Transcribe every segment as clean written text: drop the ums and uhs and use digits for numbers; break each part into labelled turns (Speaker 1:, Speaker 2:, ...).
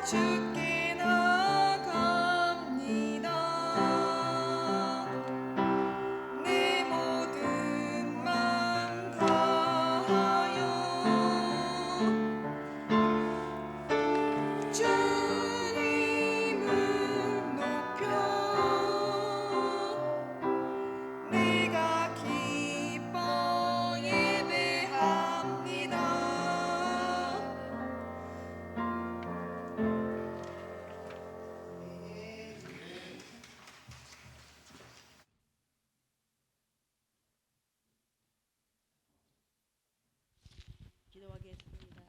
Speaker 1: 주께 나갑니다. 내 모든 맘 다하여 주님을 높여 내가 기뻐 예배합니다.
Speaker 2: 기도하겠습니다.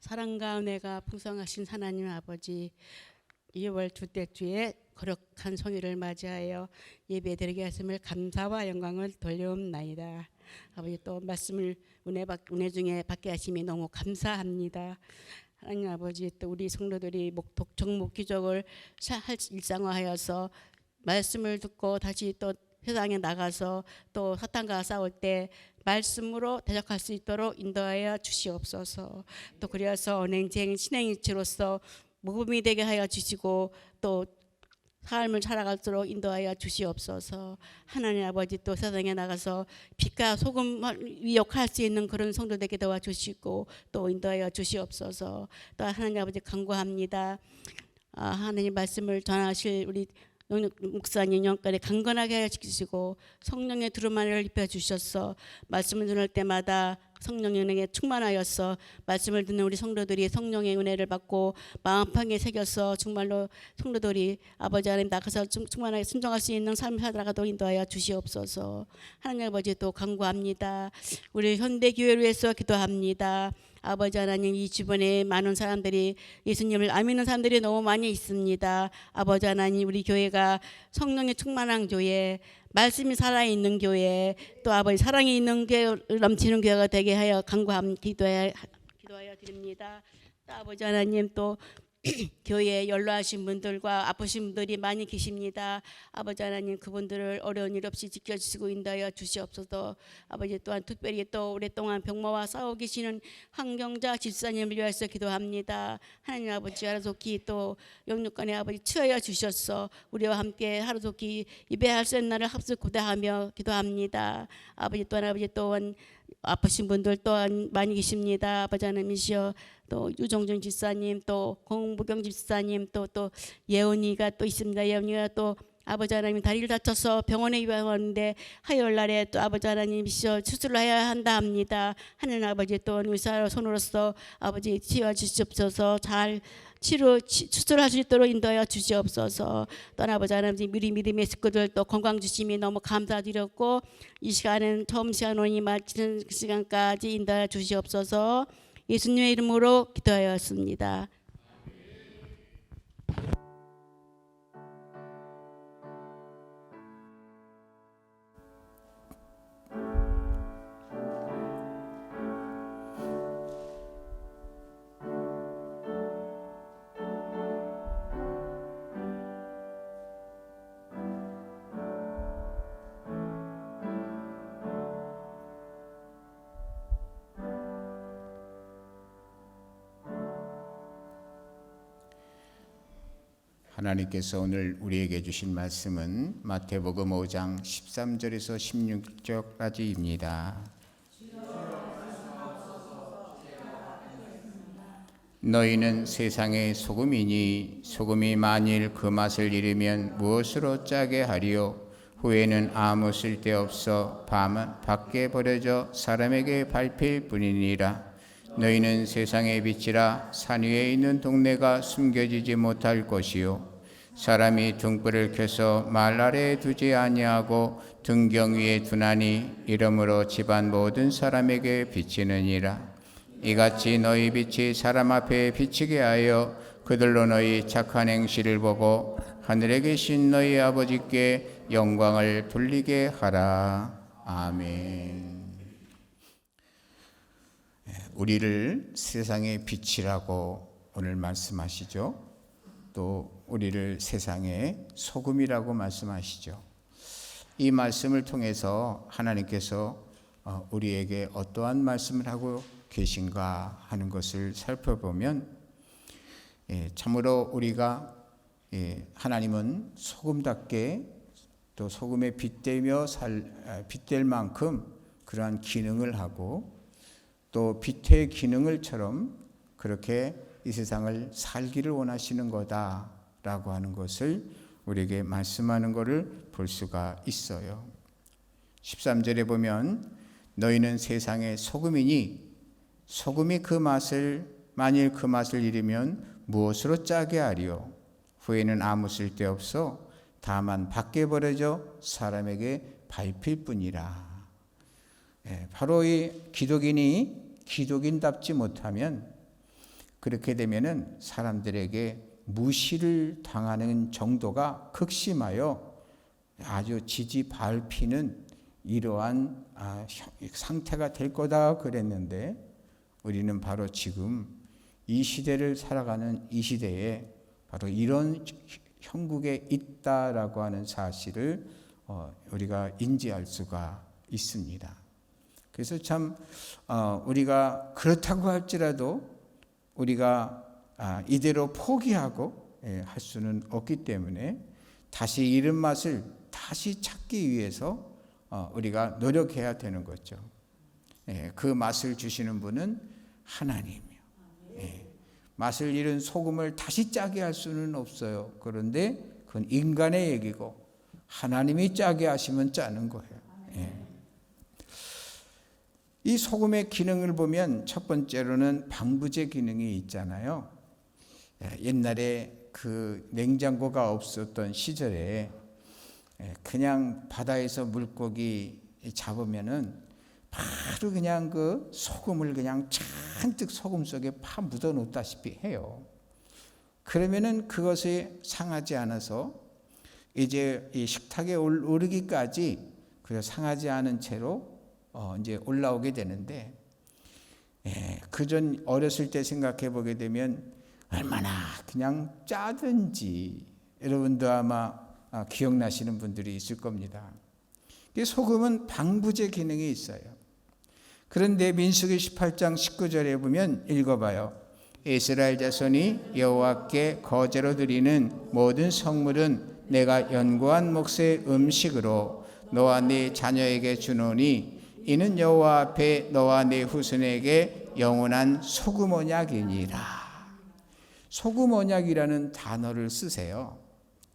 Speaker 2: 사랑과 은혜가 풍성하신 하나님 아버지, 2월 둘째 주에 거룩한 성일을 맞이하여 예배드리게 하심을 감사와 영광을 돌려옵나이다. 아버지, 또 말씀을 은혜 중에 받게 하심이 너무 감사합니다. 하나님 아버지, 또 우리 성도들이 정목기적을 일상화하여서 말씀을 듣고 다시 또 세상에 나가서 또 사탄과 싸울 때 말씀으로 대적할 수 있도록 인도하여 주시옵소서. 또 그래서 언행쟁 신행일치로서 모범이 되게 하여 주시고 또 삶을 살아갈수록 인도하여 주시옵소서. 하나님 아버지, 또 세상에 나가서 빛과 소금을 위역할 수 있는 그런 성도되게 도와주시고 또 인도하여 주시옵소서. 또 하나님 아버지 간구합니다. 하나님 말씀을 전하실 우리 목사님 영까지 강건하게 하여 주시고 성령의 두루마리를 입혀주셔서 말씀을 전할 때마다 성령의 은혜에 충만하여서 말씀을 듣는 우리 성도들이 성령의 은혜를 받고 마음판에 새겨서 정말로 성도들이 아버지 하나님 나가서 충만하게 순종할 수 있는 삶을 살아가도록 인도하여 주시옵소서. 하나님 아버지, 또 간구합니다. 우리 현대교회를 위해서 기도합니다. 아버지 하나님, 이 주변에 많은 사람들이 예수님을 안 믿는 사람들이 너무 많이 있습니다. 아버지 하나님, 우리 교회가 성령의 충만한 교회, 말씀이 살아있는 교회, 또 아버지 사랑이 있는 교회, 넘치는 교회가 되게 하여 기도하여 드립니다. 또 아버지 하나님, 또 교회에 연로하신 분들과 아프신 분들이 많이 계십니다. 아버지 하나님, 그분들을 어려운 일 없이 지켜주시고 인도하여 주시옵소서. 아버지, 또한 특별히 또 오랫동안 병마와 싸우고 계시는 황경자 집사님을 위해서 기도합니다. 하나님 아버지, 하루속히 또 영육간에 아버지 치하여 주셔서 우리와 함께 하루속히 예배할 수 있는 날을 합수 고대하며 기도합니다. 아버지, 또한 아프신 분들 또한 많이 계십니다. 아버지 하나님이시여, 또 유정준 집사님, 또 공부경 집사님, 또 예언이가 또 있습니다. 예언이가 또 아버지 하나님 다리를 다쳐서 병원에 입원하는데 화요일 날에 또 아버지 하나님이시여 수술을 해야 한다 합니다. 하나님 아버지, 또 의사 손으로서 아버지 치유해 주시옵소서. 잘 수술할 수 있도록 인도하여 주시옵소서. 또 아버지 하나님, 미리 믿음의 식구들 또 건강 주심이 너무 감사드렸고 이 시간은 처음 시간 오니 마치는 시간까지 인도하여 주시옵소서. 예수님의 이름으로 기도하였습니다.
Speaker 3: 하나님께서 오늘 우리에게 주신 말씀은 마태복음 5장 13절에서 16절까지입니다. 너희는 세상의 소금이니 소금이 만일 그 맛을 잃으면 무엇으로 짜게 하리요? 후에는 아무 쓸데없어 밖에 버려져 사람에게 밟힐 뿐이니라. 너희는 세상의 빛이라. 산 위에 있는 동네가 숨겨지지 못할 것이요 사람이 등불을 켜서 말 아래에 두지 아니하고 등경 위에 두나니 이러므로 집안 모든 사람에게 비치느니라. 이같이 너희 빛이 사람 앞에 비치게 하여 그들로 너희 착한 행실을 보고 하늘에 계신 너희 아버지께 영광을 돌리게 하라. 아멘. 우리를 세상의 빛이라고 오늘 말씀하시죠. 또 우리를 세상의 소금이라고 말씀하시죠. 이 말씀을 통해서 하나님께서 우리에게 어떠한 말씀을 하고 계신가 하는 것을 살펴보면 참으로 우리가 하나님은 소금답게 또 소금에 빗대며 빗댈 만큼 그러한 기능을 하고 또 빛의 기능을처럼 그렇게 이 세상을 살기를 원하시는 거다라고 하는 것을 우리에게 말씀하는 것을 볼 수가 있어요. 13절에 보면 너희는 세상의 소금이니 소금이 만일 그 맛을 잃으면 무엇으로 짜게 하리요? 후에는 아무 쓸데없어 다만 밖에 버려져 사람에게 밟힐 뿐이라. 바로 이 기독인이 기독인답지 못하면 그렇게 되면은 사람들에게 무시를 당하는 정도가 극심하여 아주 지지밟히는 이러한 상태가 될 거다 그랬는데 우리는 바로 지금 이 시대를 살아가는 이 시대에 바로 이런 형국에 있다라고 하는 사실을 우리가 인지할 수가 있습니다. 그래서 참 우리가 그렇다고 할지라도 우리가 이대로 포기하고 할 수는 없기 때문에 다시 잃은 맛을 다시 찾기 위해서 우리가 노력해야 되는 거죠. 그 맛을 주시는 분은 하나님이요. 맛을 잃은 소금을 다시 짜게 할 수는 없어요. 그런데 그건 인간의 얘기고 하나님이 짜게 하시면 짜는 거예요. 이 소금의 기능을 보면 첫 번째로는 방부제 기능이 있잖아요. 옛날에 그 냉장고가 없었던 시절에 그냥 바다에서 물고기 잡으면은 바로 그냥 그 소금을 그냥 잔뜩 소금 속에 파 묻어 놓다시피 해요. 그러면은 그것이 상하지 않아서 이제 이 식탁에 오르기까지 그 상하지 않은 채로 이제 올라오게 되는데, 그전 어렸을 때 생각해 보게 되면 얼마나 그냥 짜든지 여러분도 아마 기억나시는 분들이 있을 겁니다. 소금은 방부제 기능이 있어요. 그런데 민수기 18장 19절에 보면 읽어봐요. 이스라엘 자손이 여호와께 거제로 드리는 모든 성물은 내가 연구한 몫의 음식으로 너와 네 자녀에게 주노니 이는 여호와 앞에 너와 네 후손에게 영원한 소금 언약이니라. 소금 언약이라는 단어를 쓰세요.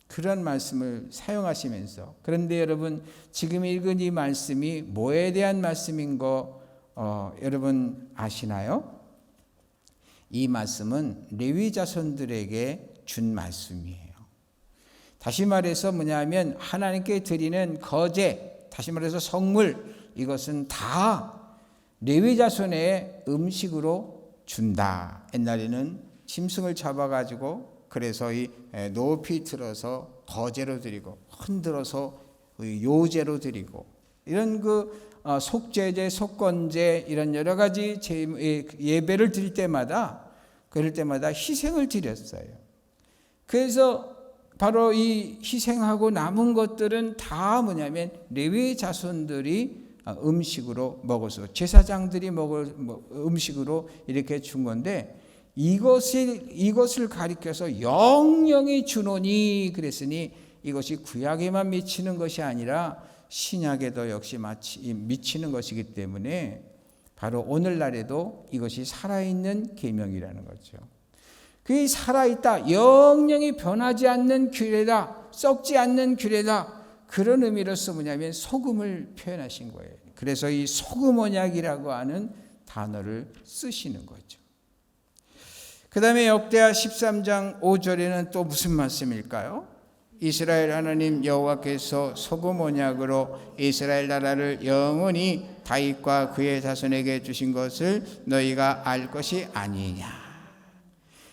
Speaker 3: 그런 말씀을 사용하시면서, 그런데 여러분 지금 읽은 이 말씀이 뭐에 대한 말씀인 거 여러분 아시나요? 이 말씀은 레위 자손들에게 준 말씀이에요. 다시 말해서 뭐냐면 하나님께 드리는 거제, 다시 말해서 성물, 이것은 다 레위 자손의 음식으로 준다. 옛날에는 짐승을 잡아가지고 그래서 이 높이 들어서 거제로 드리고 흔들어서 요제로 드리고 이런 그 속죄제, 속건제 이런 여러 가지 예배를 드릴 때마다 그럴 때마다 희생을 드렸어요. 그래서 바로 이 희생하고 남은 것들은 다 뭐냐면 레위 자손들이 음식으로 먹어서 제사장들이 먹을 음식으로 이렇게 준 건데, 이것을 가리켜서 영영이 주노니 그랬으니 이것이 구약에만 미치는 것이 아니라 신약에도 역시 미치는 것이기 때문에 바로 오늘날에도 이것이 살아있는 계명이라는 거죠. 그게 살아있다, 영영이 변하지 않는 규례다, 썩지 않는 규례다, 그런 의미로서 뭐냐면 소금을 표현하신 거예요. 그래서 이 소금 언약이라고 하는 단어를 쓰시는 거죠. 그 다음에 역대하 13장 5절에는 또 무슨 말씀일까요? 이스라엘 하나님 여호와께서 소금 언약으로 이스라엘 나라를 영원히 다윗과 그의 자손에게 주신 것을 너희가 알 것이 아니냐.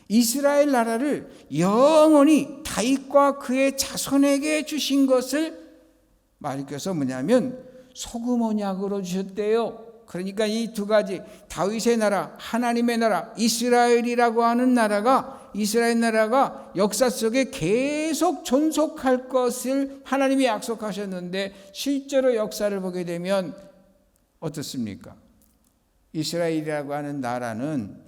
Speaker 3: 이스라엘 나라를 영원히 다윗과 그의 자손에게 주신 것을 말해서 뭐냐면 소금 언약으로 주셨대요. 그러니까 이 두 가지, 다윗의 나라, 하나님의 나라, 이스라엘이라고 하는 나라가, 이스라엘 나라가 역사 속에 계속 존속할 것을 하나님이 약속하셨는데 실제로 역사를 보게 되면 어떻습니까? 이스라엘이라고 하는 나라는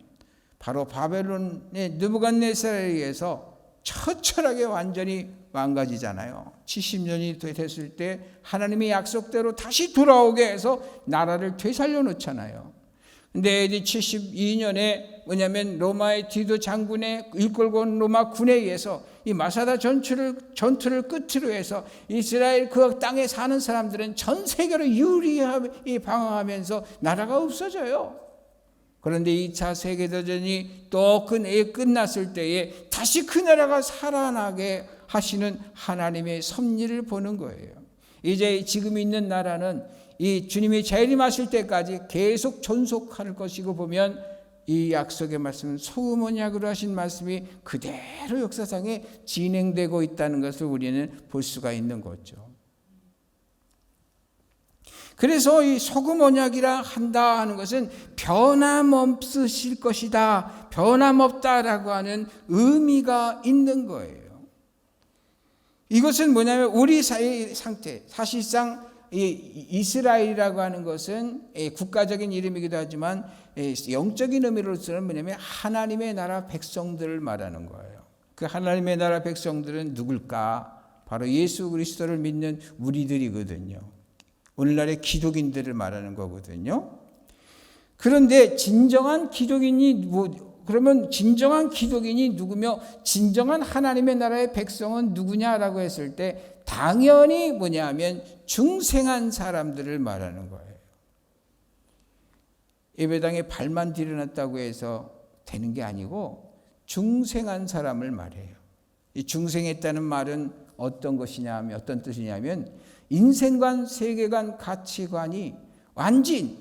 Speaker 3: 바로 바벨론의 느부갓네살에 의해서 처철하게 완전히 망가지잖아요. 70년이 됐을 때 하나님의 약속대로 다시 돌아오게 해서 나라를 되살려 놓잖아요. 근데 AD 72년에 뭐냐면 로마의 디도 장군의 이끌고 온 로마 군에 의해서 이 마사다 전투를 끝으로 해서 이스라엘 그 땅에 사는 사람들은 전 세계로 유리하게 방황하면서 나라가 없어져요. 그런데 2차 세계대전이 또 끝났을 때에 다시 그 나라가 살아나게 하시는 하나님의 섭리를 보는 거예요. 이제 지금 있는 나라는 이 주님이 재림하실 때까지 계속 존속할 것이고 보면 이 약속의 말씀은 소금 언약으로 하신 말씀이 그대로 역사상에 진행되고 있다는 것을 우리는 볼 수가 있는 거죠. 그래서 이 소금 언약이라 한다 하는 것은 변함없으실 것이다, 변함없다라고 하는 의미가 있는 거예요. 이것은 뭐냐면 우리 사회의 상태, 사실상 이스라엘이라고 하는 것은 국가적인 이름이기도 하지만 영적인 의미로서는 뭐냐면 하나님의 나라 백성들을 말하는 거예요. 그 하나님의 나라 백성들은 누굴까? 바로 예수 그리스도를 믿는 우리들이거든요. 오늘날의 기독인들을 말하는 거거든요. 그런데 진정한 기독인이 그러면 진정한 기독인이 누구며 진정한 하나님의 나라의 백성은 누구냐라고 했을 때 당연히 뭐냐면 중생한 사람들을 말하는 거예요. 예배당에 발만 들여놨다고 해서 되는 게 아니고 중생한 사람을 말해요. 이 중생했다는 말은 어떤 것이냐면 어떤 뜻이냐면 인생관, 세계관, 가치관이 완전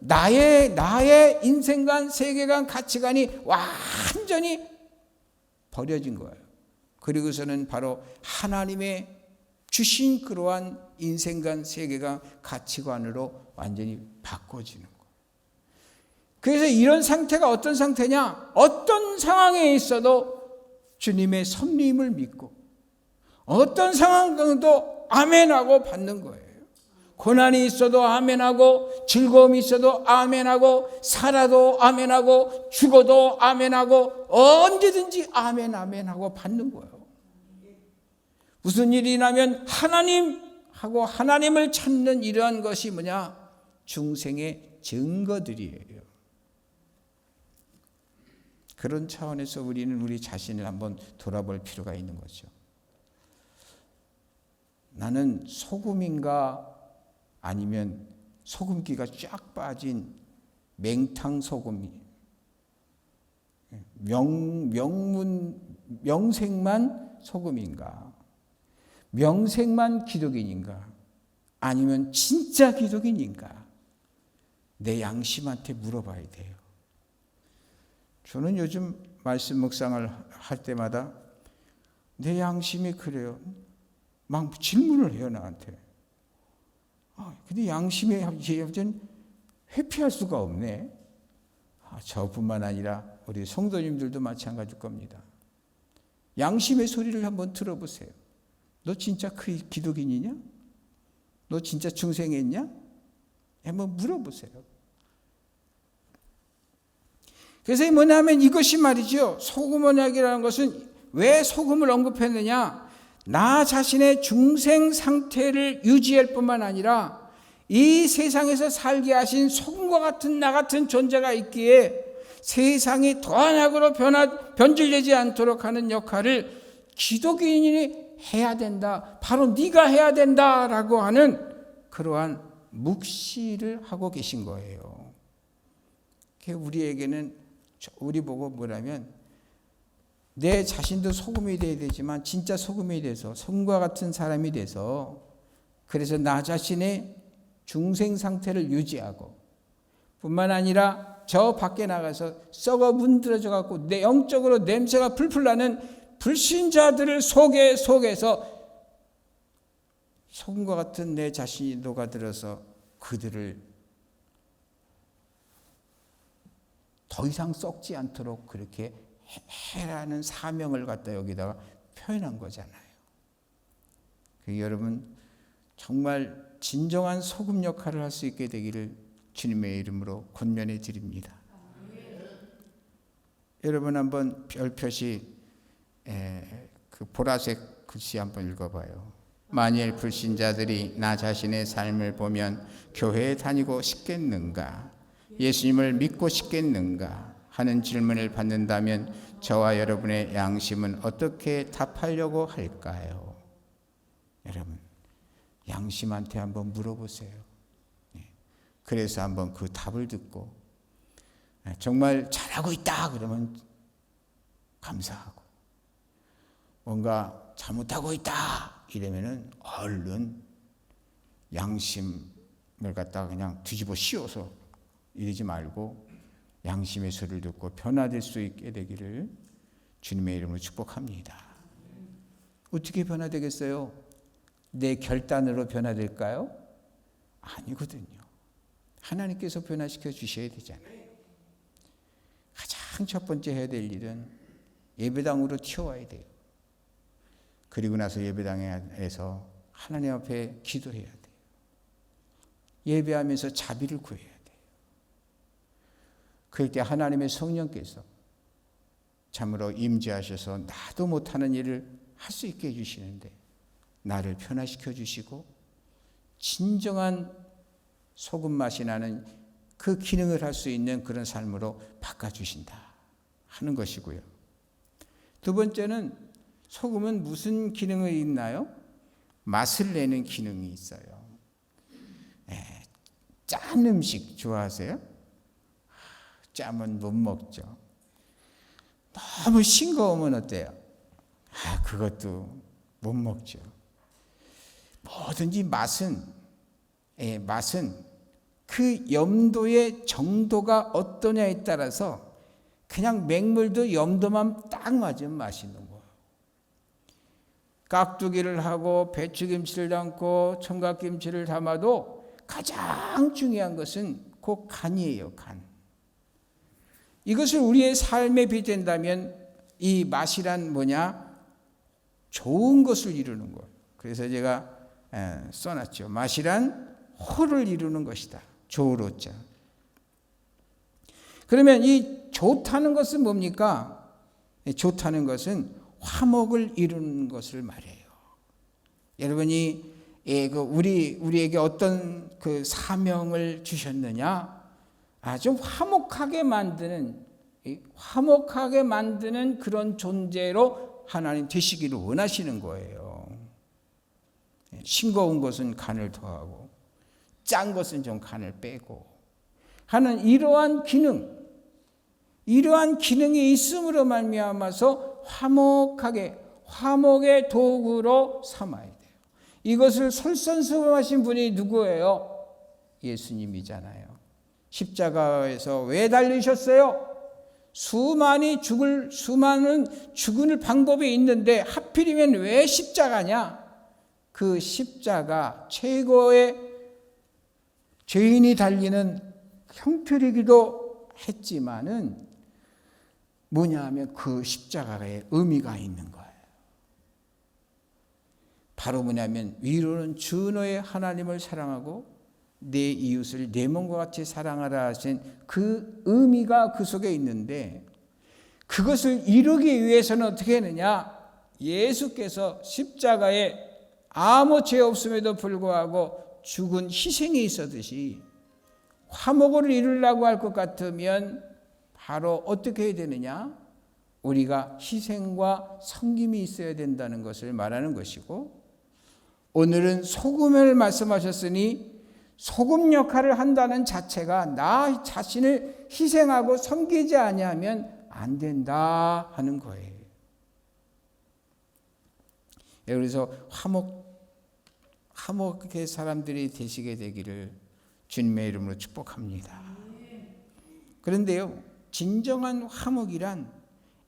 Speaker 3: 나의 인생관, 세계관, 가치관이 완전히 버려진 거예요. 그리고서는 바로 하나님의 주신 그러한 인생관, 세계관, 가치관으로 완전히 바꿔지는 거예요. 그래서 이런 상태가 어떤 상태냐? 어떤 상황에 있어도 주님의 섭리임을 믿고 어떤 상황도 아멘하고 받는 거예요. 고난이 있어도 아멘하고 즐거움이 있어도 아멘하고 살아도 아멘하고 죽어도 아멘하고 언제든지 아멘하고 받는 거예요. 무슨 일이 나면 하나님 하고 하나님을 찾는 이러한 것이 뭐냐? 중생의 증거들이에요. 그런 차원에서 우리는 우리 자신을 한번 돌아볼 필요가 있는 거죠. 나는 소금인가 아니면 소금기가 쫙 빠진 맹탕 소금이 명색만 소금인가? 명색만 기독인인가? 아니면 진짜 기독인인가? 내 양심한테 물어봐야 돼요. 저는 요즘 말씀 묵상을 할 때마다 내 양심이 그래요. 막 질문을 해요, 나한테. 근데 양심의 여전히 회피할 수가 없네. 저뿐만 아니라 우리 성도님들도 마찬가지일 겁니다. 양심의 소리를 한번 들어보세요. 너 진짜 기독인이냐? 너 진짜 중생했냐? 한번 물어보세요. 그래서 뭐냐면 이것이 말이죠. 소금 언약이라는 것은 왜 소금을 언급했느냐? 나 자신의 중생 상태를 유지할 뿐만 아니라 이 세상에서 살게 하신 소금과 같은 나 같은 존재가 있기에 세상이 더 악으로 변질되지 않도록 하는 역할을 기독인이 해야 된다. 바로 네가 해야 된다라고 하는 그러한 묵시를 하고 계신 거예요. 우리에게는 우리 보고 뭐라면 내 자신도 소금이 돼야 되지만 진짜 소금이 돼서 소금과 같은 사람이 돼서 그래서 나 자신의 중생 상태를 유지하고 뿐만 아니라 저 밖에 나가서 썩어 문드러져 갖고 내 영적으로 냄새가 풀풀 나는 불신자들을 속에서 소금과 같은 내 자신이 녹아들어서 그들을 더 이상 썩지 않도록 그렇게 해라는 사명을 갖다 여기다가 표현한 거잖아요. 여러분 정말 진정한 소금 역할을 할 수 있게 되기를 주님의 이름으로 권면해 드립니다. 여러분 한번 별표시 그 보라색 글씨 한번 읽어봐요. 만일 불신자들이 나 자신의 삶을 보면 교회에 다니고 싶겠는가, 예수님을 믿고 싶겠는가 하는 질문을 받는다면 저와 여러분의 양심은 어떻게 답하려고 할까요? 여러분, 양심한테 한번 물어보세요. 그래서 한번 그 답을 듣고 정말 잘하고 있다 그러면 감사하고, 뭔가 잘못하고 있다 이러면은 얼른 양심을 갖다가 그냥 뒤집어 씌워서 이러지 말고 양심의 소리를 듣고 변화될 수 있게 되기를 주님의 이름으로 축복합니다. 어떻게 변화되겠어요? 내 결단으로 변화될까요? 아니거든요. 하나님께서 변화시켜 주셔야 되잖아요. 가장 첫 번째 해야 될 일은 예배당으로 튀어와야 돼요. 그리고 나서 예배당에서 하나님 앞에 기도해야 돼요. 예배하면서 자비를 구해야 돼요. 그럴 때 하나님의 성령께서 참으로 임재하셔서 나도 못하는 일을 할 수 있게 해주시는데 나를 변화시켜 주시고 진정한 소금 맛이 나는 그 기능을 할 수 있는 그런 삶으로 바꿔주신다 하는 것이고요. 두 번째는 소금은 무슨 기능이 있나요? 맛을 내는 기능이 있어요. 짠 음식 좋아하세요? 짜면 못 먹죠. 너무 싱거우면 어때요? 그것도 못 먹죠. 뭐든지 맛은 그 염도의 정도가 어떠냐에 따라서 그냥 맹물도 염도만 딱 맞으면 맛있는 거예요. 깍두기를 하고 배추김치를 담고 청각김치를 담아도 가장 중요한 것은 그 간이에요. 간. 이것을 우리의 삶에 빗댄다면 이 맛이란 뭐냐? 좋은 것을 이루는 것. 그래서 제가 써놨죠. 맛이란 호를 이루는 것이다. 조로자. 그러면 이 좋다는 것은 뭡니까? 좋다는 것은 화목을 이루는 것을 말해요. 여러분이 우리에게 어떤 그 사명을 주셨느냐? 아주 화목하게 만드는 그런 존재로 하나님 되시기를 원하시는 거예요. 싱거운 것은 간을 더하고 짠 것은 좀 간을 빼고 하는 이러한 기능이 있음으로 말미암아서 화목의 도구로 삼아야 돼요. 이것을 솔선수범하신 분이 누구예요? 예수님이잖아요. 십자가에서 왜 달리셨어요? 수많은 죽을 방법이 있는데 하필이면 왜 십자가냐? 그 십자가 최고의 죄인이 달리는 형편이기도 했지만은 뭐냐 하면 그 십자가에 의미가 있는 거예요. 바로 뭐냐면 위로는 주 너의 하나님을 사랑하고 내 이웃을 내 몸과 같이 사랑하라 하신 그 의미가 그 속에 있는데, 그것을 이루기 위해서는 어떻게 했느냐? 예수께서 십자가에 아무 죄 없음에도 불구하고 죽은 희생이 있었듯이 화목을 이루려고 할 것 같으면 바로 어떻게 해야 되느냐? 우리가 희생과 섬김이 있어야 된다는 것을 말하는 것이고, 오늘은 소금을 말씀하셨으니 소금 역할을 한다는 자체가 나 자신을 희생하고 섬기지 아니하면 안 된다 하는 거예요. 그래서 화목의 사람들이 되시게 되기를 주님의 이름으로 축복합니다. 그런데요, 진정한 화목이란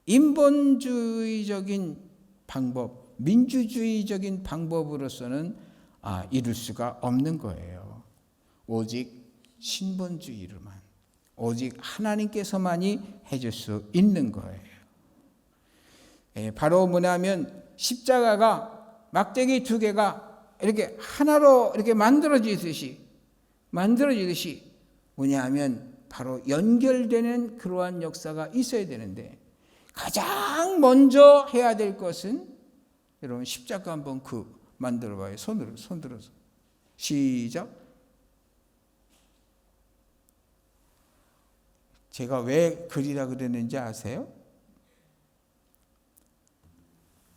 Speaker 3: 인본주의적인 방법, 민주주의적인 방법으로서는 이룰 수가 없는 거예요. 오직 신본주의로만, 오직 하나님께서만이 해줄 수 있는 거예요. 바로 뭐냐면 십자가가 막대기 두 개가 이렇게 하나로 이렇게 만들어지듯이 뭐냐 하면 바로 연결되는 그러한 역사가 있어야 되는데, 가장 먼저 해야 될 것은 여러분 십자가 한번 만들어 봐요. 손 들어서. 시작. 제가 왜 그리라 그랬는지 아세요?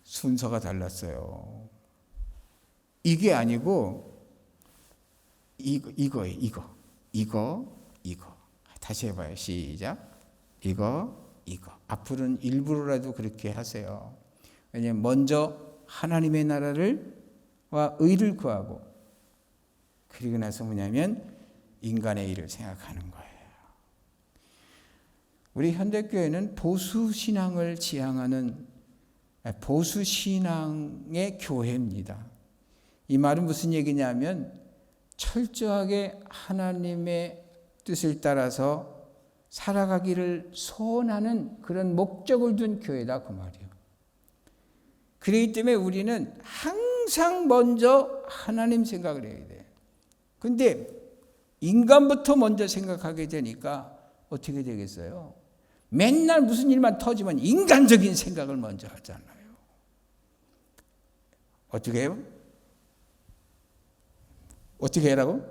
Speaker 3: 순서가 달랐어요. 이게 아니고 이거예요. 이거. 다시 해봐요. 시작. 이거. 앞으로는 일부러라도 그렇게 하세요. 왜냐하면 먼저 하나님의 나라와 의를 구하고 그리고 나서 뭐냐면 인간의 일을 생각하는 거예요. 우리 현대교회는 보수신앙을 지향하는 보수신앙의 교회입니다. 이 말은 무슨 얘기냐면 철저하게 하나님의 뜻을 따라서 살아가기를 소원하는 그런 목적을 둔 교회다 그 말이에요. 그렇기 때문에 우리는 항상 먼저 하나님 생각을 해야 돼요. 근데 인간부터 먼저 생각하게 되니까 어떻게 되겠어요? 맨날 무슨 일만 터지면 인간적인 생각을 먼저 하잖아요. 어떻게 해요? 어떻게 하라고?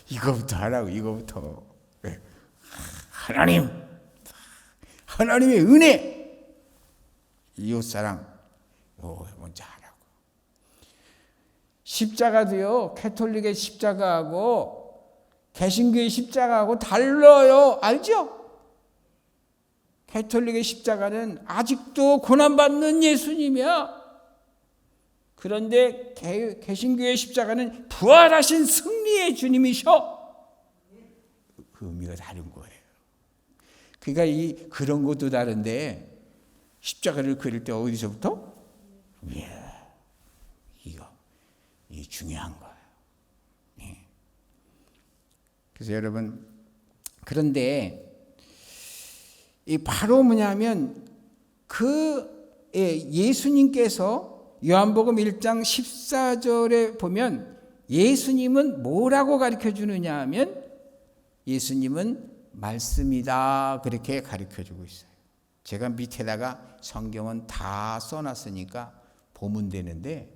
Speaker 3: 이거부터 하라고. 이거부터. 하나님의 은혜, 이웃사랑 먼저 하라고. 십자가도요, 캐톨릭의 십자가하고 개신교의 십자가하고 달라요. 알죠? 캐톨릭의 십자가는 아직도 고난받는 예수님이야. 그런데 개신교의 십자가는 부활하신 승리의 주님이셔. 그 의미가 다른 거예요. 그러니까 그런 것도 다른데 십자가를 그릴 때 어디서부터? 이게 중요한 거예요. 그래서 여러분, 그런데 바로 뭐냐면 예수님께서 요한복음 1장 14절에 보면 예수님은 뭐라고 가르쳐 주느냐 하면 예수님은 말씀이다 그렇게 가르쳐 주고 있어요. 제가 밑에다가 성경은 다 써놨으니까 보면 되는데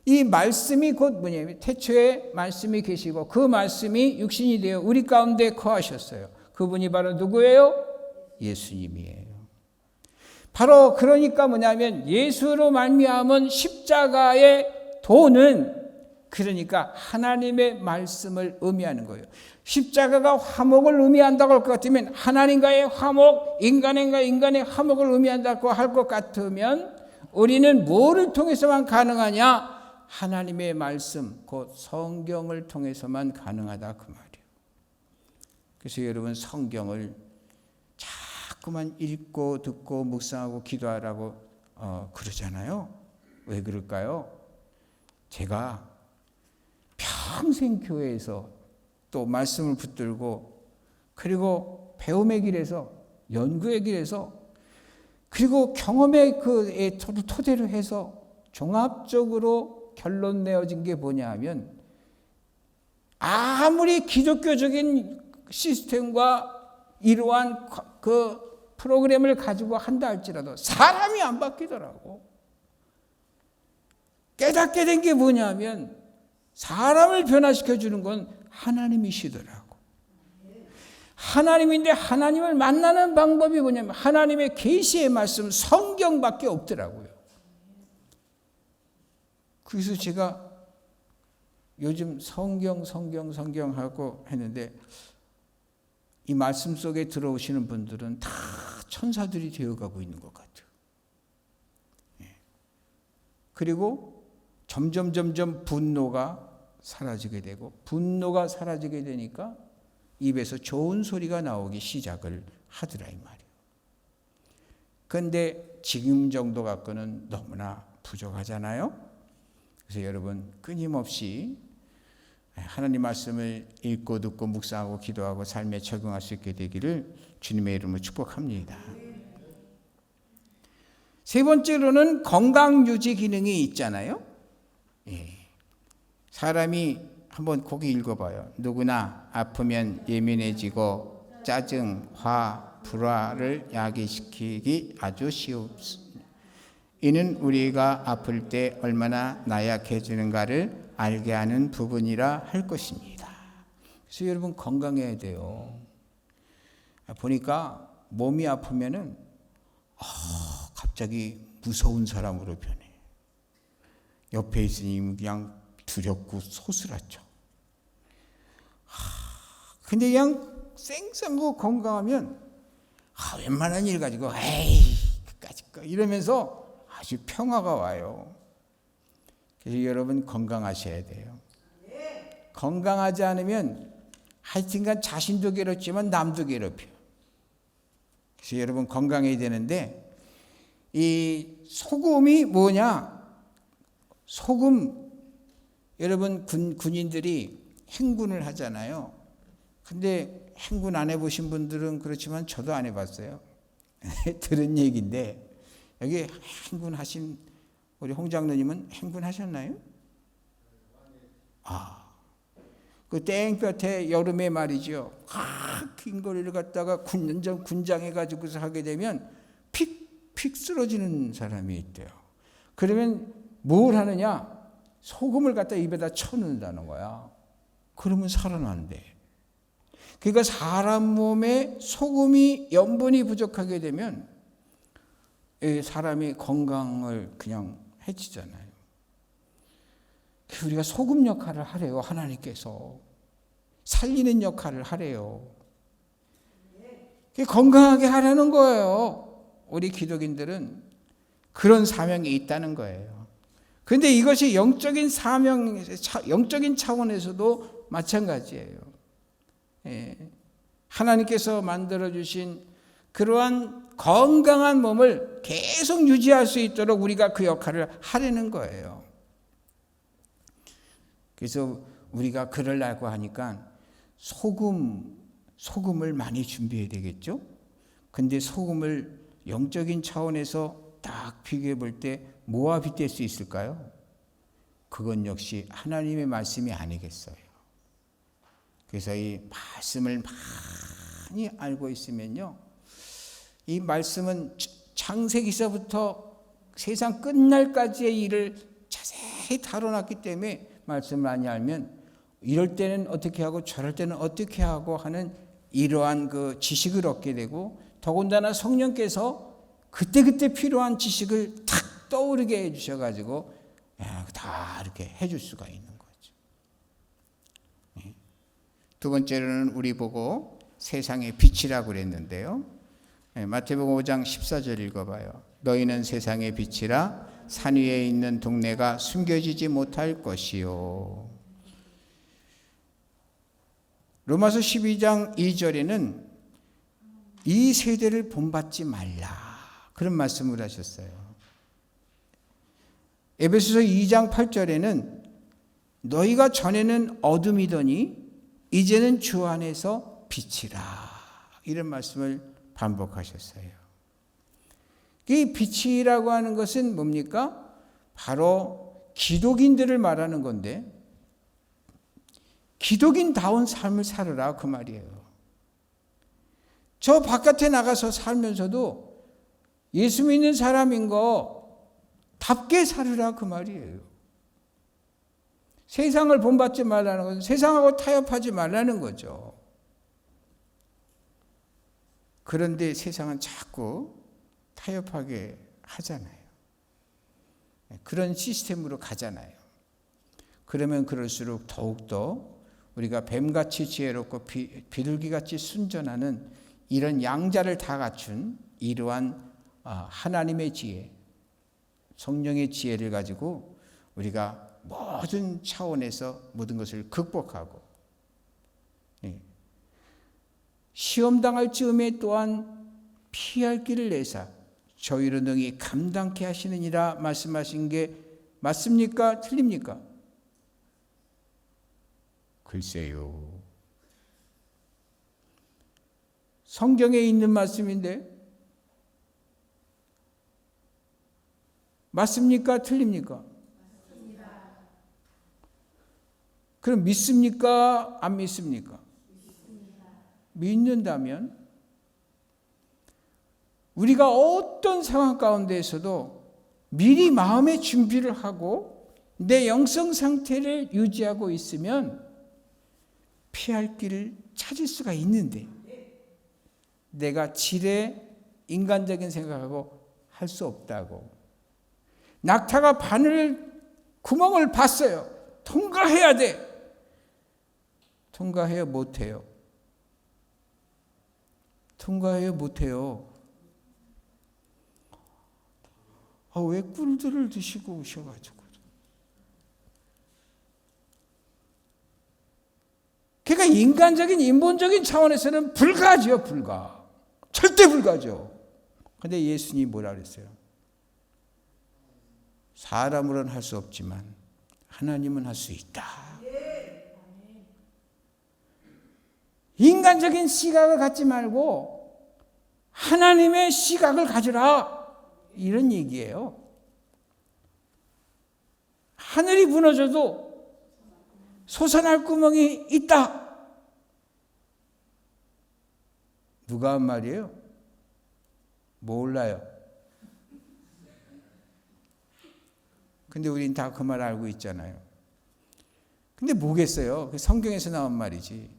Speaker 3: 이 말씀이 곧 뭐냐면 태초에 말씀이 계시고 그 말씀이 육신이 되어 우리 가운데 거하셨어요. 그분이 바로 누구예요? 예수님이에요. 바로 그러니까 뭐냐면 예수로 말미암은 십자가의 도는 그러니까 하나님의 말씀을 의미하는 거예요. 십자가가 화목을 의미한다고 할 것 같으면 하나님과의 화목, 인간과 인간의 화목을 의미한다고 할 것 같으면 우리는 뭐를 통해서만 가능하냐? 하나님의 말씀, 곧 성경을 통해서만 가능하다 그 말이에요. 그래서 여러분 성경을 자꾸만 읽고 듣고 묵상하고 기도하라고 그러잖아요. 왜 그럴까요? 제가 평생 교회에서 또 말씀을 붙들고 그리고 배움의 길에서 연구의 길에서 그리고 경험의 토대로 해서 종합적으로 결론 내어진 게 뭐냐 하면 아무리 기독교적인 시스템과 이러한 그 프로그램을 가지고 한다 할지라도 사람이 안 바뀌더라고. 깨닫게 된 게 뭐냐면 사람을 변화시켜 주는 건 하나님이시더라고. 하나님인데 하나님을 만나는 방법이 뭐냐면 하나님의 계시의 말씀 성경밖에 없더라고요. 그래서 제가 요즘 성경 하고 했는데 이 말씀 속에 들어오시는 분들은 다 천사들이 되어가고 있는 것 같아요. 그리고 점점 분노가 사라지게 되고 분노가 사라지게 되니까 입에서 좋은 소리가 나오기 시작을 하더라 이 말이에요. 그런데 지금 정도 갖고는 너무나 부족하잖아요. 그래서 여러분 끊임없이 하나님 말씀을 읽고 듣고 묵상하고 기도하고 삶에 적용할 수 있게 되기를 주님의 이름으로 축복합니다. 세 번째로는 건강 유지 기능이 있잖아요. 사람이 한번 거기 읽어봐요. 누구나 아프면 예민해지고 짜증, 화, 불화를 야기시키기 아주 쉬웁습니다. 이는 우리가 아플 때 얼마나 나약해지는가를 알게 하는 부분이라 할 것입니다. 그래서 여러분 건강해야 돼요. 보니까 몸이 아프면은 갑자기 무서운 사람으로 변해. 옆에 있으니 그냥 두렵고 소스라쳐. 근데 그냥 쌩쌩하고 건강하면 웬만한 일 가지고 에이 그까짓 거 이러면서 아주 평화가 와요. 그래서 여러분 건강하셔야 돼요. 건강하지 않으면 하여튼간 자신도 괴롭지만 남도 괴롭혀요. 그래서 여러분 건강해야 되는데 이 소금이 뭐냐? 소금 여러분 군인들이 행군을 하잖아요. 근데 행군 안 해보신 분들은 그렇지만 저도 안 해봤어요. 들은 얘기인데 여기 행군하신 우리 홍 장로님은 행군하셨나요? 그 땡볕에 여름에 말이죠. 긴 거리를 갔다가 군장해 가지고서 하게 되면 픽 쓰러지는 사람이 있대요. 그러면 뭘 하느냐? 소금을 갖다 입에다 쳐넣는다는 거야. 그러면 살아난대. 그러니까 사람 몸에 소금이 염분이 부족하게 되면 사람이 건강을 그냥 해치잖아요. 우리가 소금 역할을 하래요. 하나님께서 살리는 역할을 하래요. 건강하게 하라는 거예요. 우리 기독인들은 그런 사명이 있다는 거예요. 그런데 이것이 영적인 사명, 영적인 차원에서도 마찬가지예요. 하나님께서 만들어주신 그러한 건강한 몸을 계속 유지할 수 있도록 우리가 그 역할을 하려는 거예요. 그래서 우리가 그러려고 하니까 소금을 많이 준비해야 되겠죠? 근데 소금을 영적인 차원에서 딱 비교해 볼 때 뭐와 빗댈 수 있을까요? 그건 역시 하나님의 말씀이 아니겠어요. 그래서 이 말씀을 많이 알고 있으면요. 이 말씀은 창세기서부터 세상 끝날까지의 일을 자세히 다뤄놨기 때문에 말씀을 많이 알면 이럴 때는 어떻게 하고 저럴 때는 어떻게 하고 하는 이러한 그 지식을 얻게 되고 더군다나 성령께서 그때그때 필요한 지식을 탁 떠오르게 해주셔가지고 다 이렇게 해줄 수가 있는 거죠. 두 번째로는 우리 보고 세상의 빛이라고 그랬는데요. 마태복음 5장 14절 읽어봐요. 너희는 세상의 빛이라 산 위에 있는 동네가 숨겨지지 못할 것이요. 로마서 12장 2절에는 이 세대를 본받지 말라 그런 말씀을 하셨어요. 에베소서 2장 8절에는 너희가 전에는 어둠이더니 이제는 주 안에서 빛이라 이런 말씀을 반복하셨어요. 이 빛이라고 하는 것은 뭡니까? 바로 기독인들을 말하는 건데 기독인다운 삶을 살으라 그 말이에요. 저 바깥에 나가서 살면서도 예수 믿는 사람인 거 답게 살으라 그 말이에요. 세상을 본받지 말라는 것은 세상하고 타협하지 말라는 거죠. 그런데 세상은 자꾸 타협하게 하잖아요. 그런 시스템으로 가잖아요. 그러면 그럴수록 더욱더 우리가 뱀같이 지혜롭고 비둘기같이 순전하는 이런 양자를 다 갖춘 이러한 하나님의 지혜, 성령의 지혜를 가지고 우리가 모든 차원에서 모든 것을 극복하고 시험당할 즈음에 또한 피할 길을 내사 저희로 능히 감당케 하시느니라 말씀하신 게 맞습니까? 틀립니까? 글쎄요. 성경에 있는 말씀인데 맞습니까? 틀립니까? 맞습니다. 그럼 믿습니까? 안 믿습니까? 믿습니다. 믿는다면 우리가 어떤 상황 가운데에서도 미리 마음의 준비를 하고 내 영성 상태를 유지하고 있으면 피할 길을 찾을 수가 있는데, 내가 지레 인간적인 생각하고 할 수 없다고. 낙타가 구멍을 봤어요. 통과해야 돼. 통과해요? 못해요? 통과해요? 못해요? 왜 꿀들을 드시고 오셔가지고. 그러니까 인간적인 인본적인 차원에서는 불가죠. 불가. 절대 불가죠. 근데 예수님이 뭐라 그랬어요? 사람으로는 할 수 없지만 하나님은 할 수 있다. 인간적인 시각을 갖지 말고 하나님의 시각을 가지라, 이런 얘기예요. 하늘이 무너져도 솟아날 구멍이 있다. 누가 한 말이에요? 몰라요. 근데 우린 다 그 말 알고 있잖아요. 근데 뭐겠어요? 성경에서 나온 말이지.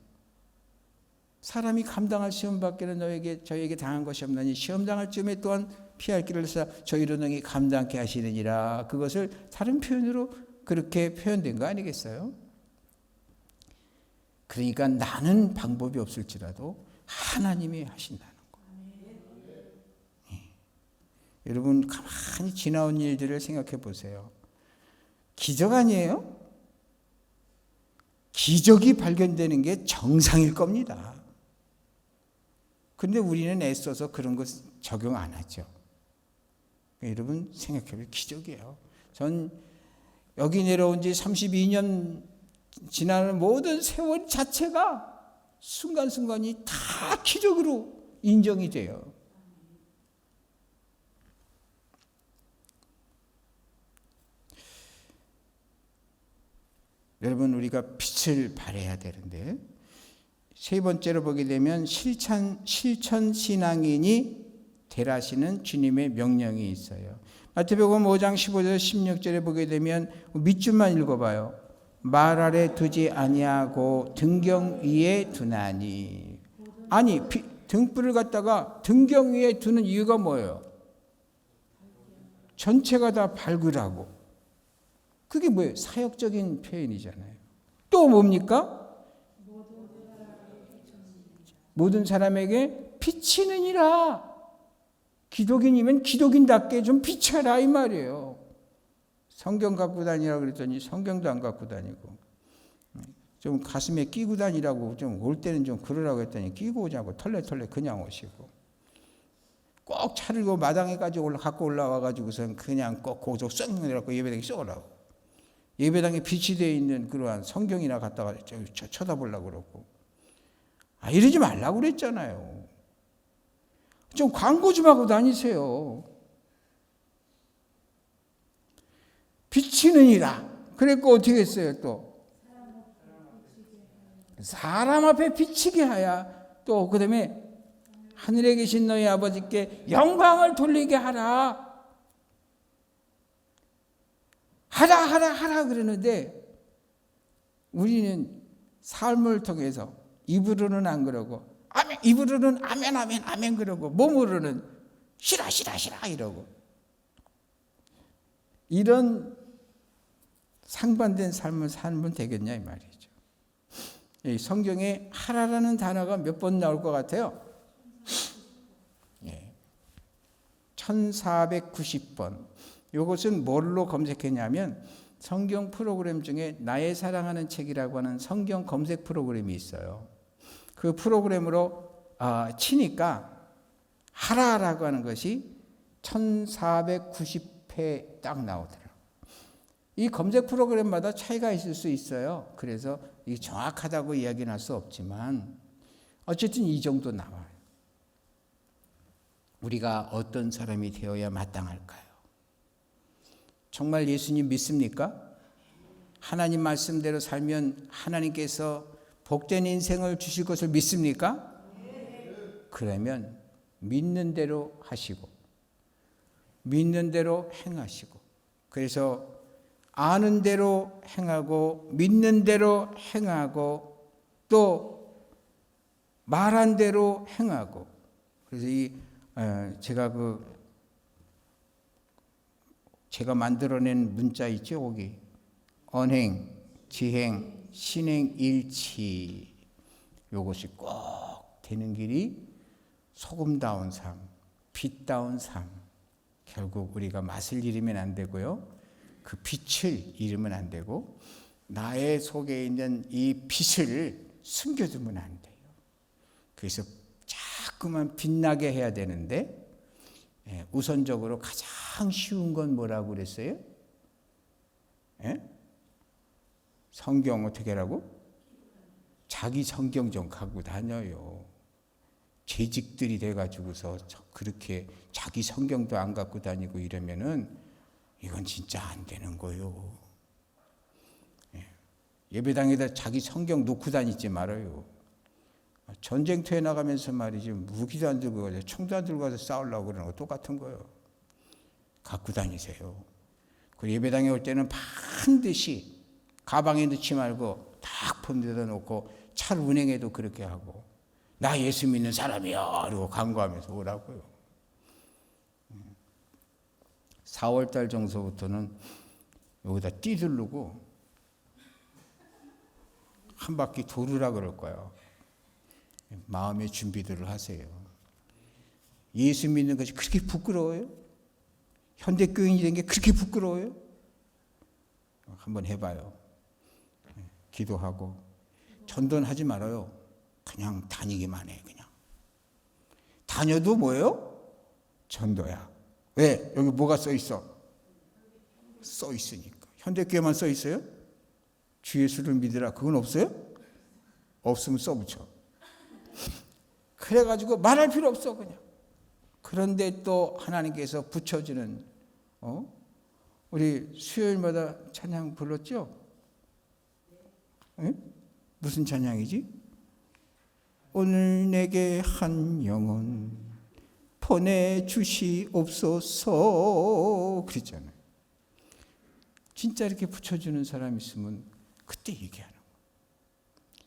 Speaker 3: 사람이 감당할 시험 밖에는 저에게 당한 것이 없나니 시험 당할 즈음에 또한 피할 길을 사 저희로 능히 감당케 하시느니라. 그것을 다른 표현으로 그렇게 표현된 거 아니겠어요? 그러니까 나는 방법이 없을지라도 하나님이 하신다는 거예요. 여러분 가만히 지나온 일들을 생각해 보세요. 기적 아니에요? 기적이 발견되는 게 정상일 겁니다. 근데 우리는 애써서 그런 거 적용 안 하죠. 여러분 생각해 보면 기적이에요. 전 여기 내려온 지 32년 지나는 모든 세월 자체가 순간순간이 다 기적으로 인정이 돼요. 여러분 우리가 빛을 발해야 되는데, 세 번째로 보게 되면 실천 신앙인이 되라시는 주님의 명령이 있어요. 마태복음 5장 15절 16절에 보게 되면 밑줄만 읽어봐요. 말 아래 두지 아니하고 등경 위에 두나니. 아니 등불을 갖다가 등경 위에 두는 이유가 뭐예요? 전체가 다 밝으라고. 그게 뭐예요? 사역적인 표현이잖아요. 또 뭡니까? 모든 사람에게 비치느니라. 기독인이면 기독인답게 좀 비춰라 이 말이에요. 성경 갖고 다니라고 그랬더니 성경도 안 갖고 다니고, 좀 가슴에 끼고 다니라고 좀 올 때는 좀 그러라고 했더니 끼고 오자고 털레털레 그냥 오시고, 꼭 차를 마당에까지 갖고 올라와가지고선 그냥 꼭 고조 썩 내려고 예배당에 쏘라고. 예배당에 빛이 되어 있는 그러한 성경이나 갖다가 쳐다보려고 그러고. 이러지 말라고 그랬잖아요. 좀 광고 좀 하고 다니세요. 비치느니라. 그랬고 어떻게 했어요 또? 사람 앞에 비치게 하야. 또 그 다음에 하늘에 계신 너희 아버지께 영광을 돌리게 하라. 하라 그러는데 우리는 삶을 통해서 입으로는 안 그러고, 아멘, 입으로는 아멘 그러고, 몸으로는 싫어 이러고, 이런 상반된 삶을 살면 되겠냐 이 말이죠. 이 성경에 하라라는 단어가 몇 번 나올 것 같아요? 1490번. 이것은 뭘로 검색했냐면 성경 프로그램 중에 나의 사랑하는 책이라고 하는 성경 검색 프로그램이 있어요. 그 프로그램으로 치니까 하라라고 하는 것이 1490회 딱 나오더라고요. 이 검색 프로그램마다 차이가 있을 수 있어요. 그래서 이 정확하다고 이야기는 할 수 없지만 어쨌든 이 정도 나와요. 우리가 어떤 사람이 되어야 마땅할까요? 정말 예수님 믿습니까? 하나님 말씀대로 살면 하나님께서 복된 인생을 주실 것을 믿습니까? 그러면 믿는 대로 하시고 믿는 대로 행하시고, 그래서 아는 대로 행하고 믿는 대로 행하고 또 말한 대로 행하고. 그래서 제가 만들어낸 문자 있죠, 거기 언행, 지행, 신행, 일치. 이것이 꼭 되는 길이 소금다운 삶, 빛다운 삶. 결국 우리가 맛을 잃으면 안 되고요, 그 빛을 잃으면 안 되고, 나의 속에 있는 이 빛을 숨겨두면 안 돼요. 그래서 자꾸만 빛나게 해야 되는데, 우선적으로 가장 쉬운 건 뭐라고 그랬어요? 성경 어떻게 하라고? 자기 성경 좀 갖고 다녀요. 재직들이 돼가지고서 그렇게 자기 성경도 안 갖고 다니고 이러면은 이건 진짜 안 되는 거예요. 예배당에다 자기 성경 놓고 다니지 말아요. 전쟁터에 나가면서 말이지, 무기도 안 들고 가서 총도 안 들고 가서 싸우려고 그러는 거 똑같은 거예요. 갖고 다니세요. 그리고 예배당에 올 때는 반드시 가방에 넣지 말고 딱 폰데다 놓고, 차를 운행해도 그렇게 하고, 나 예수 믿는 사람이야 그리고 간구하면서 오라고요. 4월달 정도부터는 여기다 띠두르고 한 바퀴 돌으라 그럴 거예요. 마음의 준비들을 하세요. 예수 믿는 것이 그렇게 부끄러워요? 현대교인이 된 게 그렇게 부끄러워요? 한번 해봐요. 기도하고. 전도하지 말아요. 그냥 다니기만 해. 그냥 다녀도 뭐예요? 전도야. 왜? 여기 뭐가 써 있어? 써 있으니까. 현대교회만 써 있어요? 주 예수를 믿으라, 그건 없어요? 없으면 써붙여. 그래가지고 말할 필요 없어 그냥. 그런데 또 하나님께서 붙여주는, 우리 수요일마다 찬양 불렀죠? 무슨 찬양이지? 오늘 내게 한 영혼 보내주시옵소서 그랬잖아요. 진짜 이렇게 붙여주는 사람 있으면 그때 얘기하는 거예요.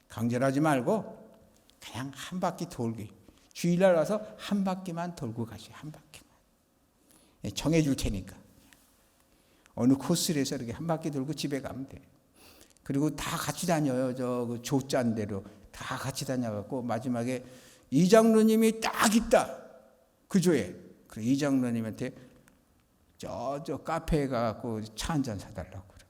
Speaker 3: 강제하지 말고 그냥 한 바퀴 돌기. 주일날 와서 한 바퀴만 돌고 가세요. 한 바퀴만. 정해줄 테니까. 어느 코스를 해서 이렇게 한 바퀴 돌고 집에 가면 돼요. 그리고 다 같이 다녀요. 그 조짠 대로 다 같이 다녀갖고 마지막에 이장로님이 딱 있다. 그 조에. 그래, 이장로님한테 저 카페에 가갖고 차 한 잔 사달라고 그래.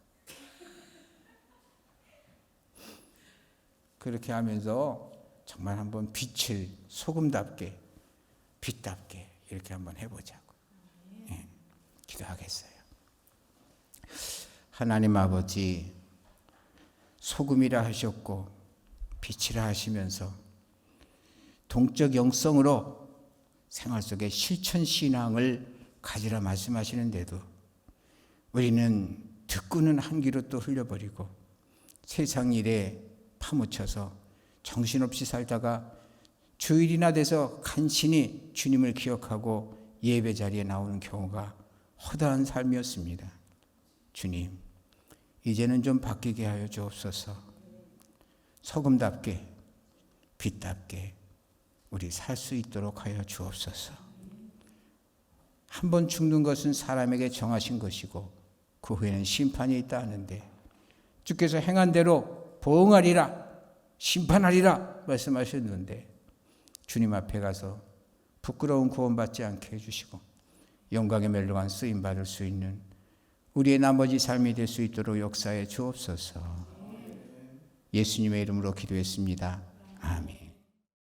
Speaker 3: 그렇게 하면서 정말 한번 빛을 소금답게, 빛답게 이렇게 한번 해보자고. 기도하겠어요. 하나님 아버지, 소금이라 하셨고 빛이라 하시면서 동적 영성으로 생활 속에 실천 신앙을 가지라 말씀하시는데도 우리는 듣고는 한 귀로 또 흘려버리고 세상 일에 파묻혀서 정신없이 살다가 주일이나 돼서 간신히 주님을 기억하고 예배 자리에 나오는 경우가 허다한 삶이었습니다. 주님, 이제는 좀 바뀌게 하여 주옵소서. 소금답게 빛답게 우리 살 수 있도록 하여 주옵소서. 한 번 죽는 것은 사람에게 정하신 것이고 그 후에는 심판이 있다 하는데 주께서 행한 대로 보응하리라, 심판하리라 말씀하셨는데 주님 앞에 가서 부끄러운 구원받지 않게 해주시고 영광의 멸류관 쓰임받을 수 있는 우리의 나머지 삶이 될 수 있도록 역사해 주옵소서. 예수님의 이름으로 기도했습니다. 아멘.